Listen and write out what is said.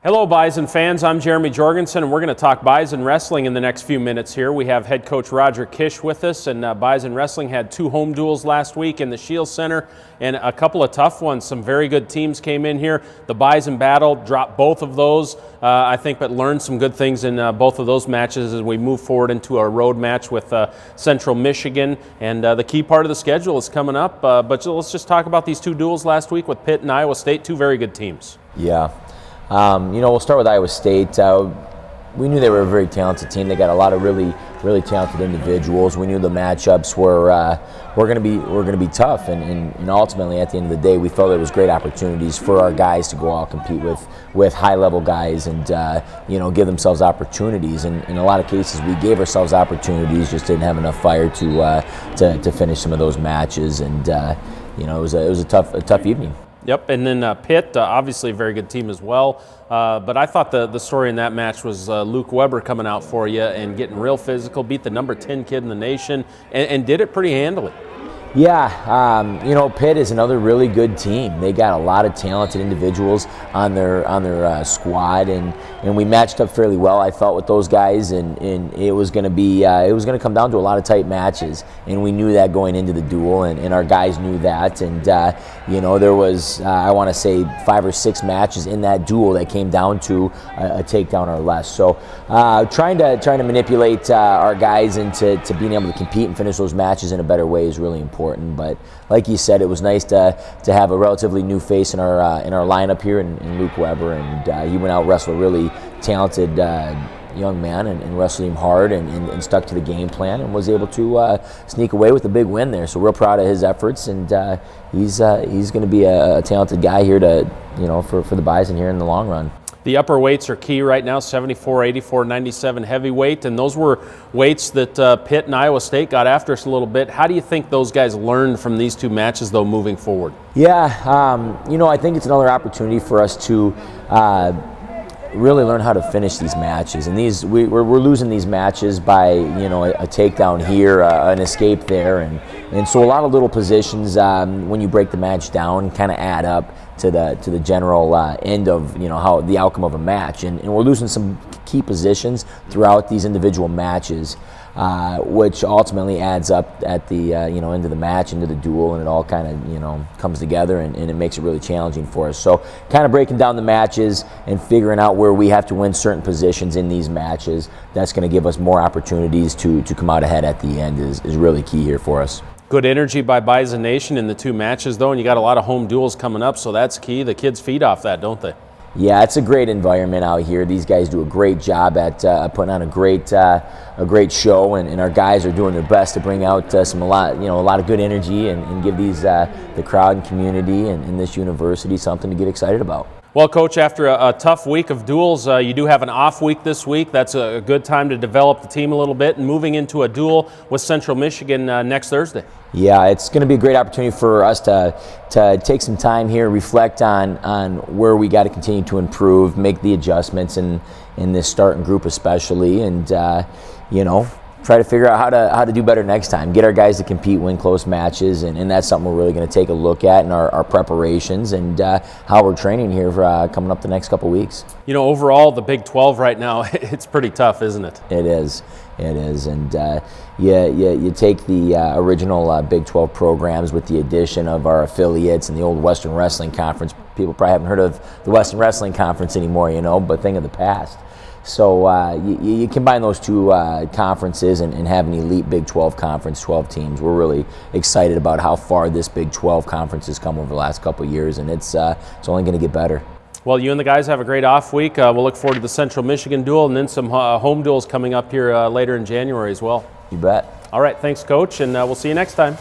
Hello Bison fans, I'm Jeremy Jorgenson and we're going to talk Bison Wrestling in the next few minutes here. We have head coach Roger Kish with us, and Bison Wrestling had 2 home duels last week in the Shield Center and a couple of tough ones. Some very good teams came in here. The Bison battle dropped both of those, I think, but learned some good things in both of those matches as we move forward into a road match with Central Michigan, and the key part of the schedule is coming up, but let's just talk about these 2 duels last week with Pitt and Iowa State, 2 very good teams. Yeah. We'll start with Iowa State. We knew they were a very talented team. They got a lot of really talented individuals. We knew the matchups were going to be tough, and ultimately at the end of the day, we felt it was great opportunities for our guys to go out and compete with high-level guys and give themselves opportunities. And in a lot of cases, we gave ourselves opportunities, just didn't have enough fire to finish some of those matches. And it was a tough evening. Yep, and then Pitt, obviously a very good team as well. But I thought the story in that match was Luke Weber coming out for you and getting real physical, beat the number 10 kid in the nation, and did it pretty handily. Yeah, Pitt is another really good team. They got a lot of talented individuals on their squad, and we matched up fairly well, I thought, with those guys. And it was going to come down to a lot of tight matches, and we knew that going into the duel, and our guys knew that. And there was I want to say 5 or 6 matches in that duel that came down to a takedown or less. So trying to manipulate our guys into being able to compete and finish those matches in a better way is really important. But like you said, it was nice to have a relatively new face in our lineup here in Luke Weber, and he went out and wrestled a really talented young man and wrestled him hard and stuck to the game plan and was able to sneak away with a big win there. So real proud of his efforts, and he's going to be a talented guy here for the Bison here in the long run. The upper weights are key right now, 74, 84, 97 heavyweight, and those were weights that Pitt and Iowa State got after us a little bit. How do you think those guys learned from these 2 matches, though, moving forward? Yeah, I think it's another opportunity for us to really learn how to finish these matches. And we're losing these matches by a takedown here, an escape there, and so a lot of little positions when you break the match down kind of add up to the general end of how the outcome of a match. And we're losing some key positions throughout these individual matches, which ultimately adds up at the end of the match, into the duel, and it all kind of comes together, and it makes it really challenging for us. So kind of breaking down the matches and figuring out where we have to win certain positions in these matches, that's going to give us more opportunities to come out ahead at the end is really key here for us. Good energy by Bison Nation in the 2 matches, though, and you got a lot of home duels coming up, so that's key. The kids feed off that, don't they? Yeah, it's a great environment out here. These guys do a great job at putting on a great show, and our guys are doing their best to bring out a lot of good energy and give the crowd and community and this university something to get excited about. Well, Coach, after a tough week of duels, you do have an off week this week. That's a good time to develop the team a little bit, and moving into a duel with Central Michigan next Thursday. Yeah, it's going to be a great opportunity for us to take some time here, reflect on where we got to continue to improve, make the adjustments in this starting group especially, and try to figure out how to do better next time, get our guys to compete, win close matches, and that's something we're really going to take a look at in our preparations and how we're training here for coming up the next couple weeks. Overall, the Big 12 right now, it's pretty tough, isn't it? It is, and you take the original Big 12 programs with the addition of our affiliates and the old Western Wrestling Conference. People probably haven't heard of the Western Wrestling Conference anymore, but thing of the past. So you combine those 2 conferences and have an elite Big 12 conference, 12 teams. We're really excited about how far this Big 12 conference has come over the last couple of years, and it's only going to get better. Well, you and the guys have a great off week. We'll look forward to the Central Michigan duel and then some home duels coming up here later in January as well. You bet. All right, thanks, Coach, and we'll see you next time.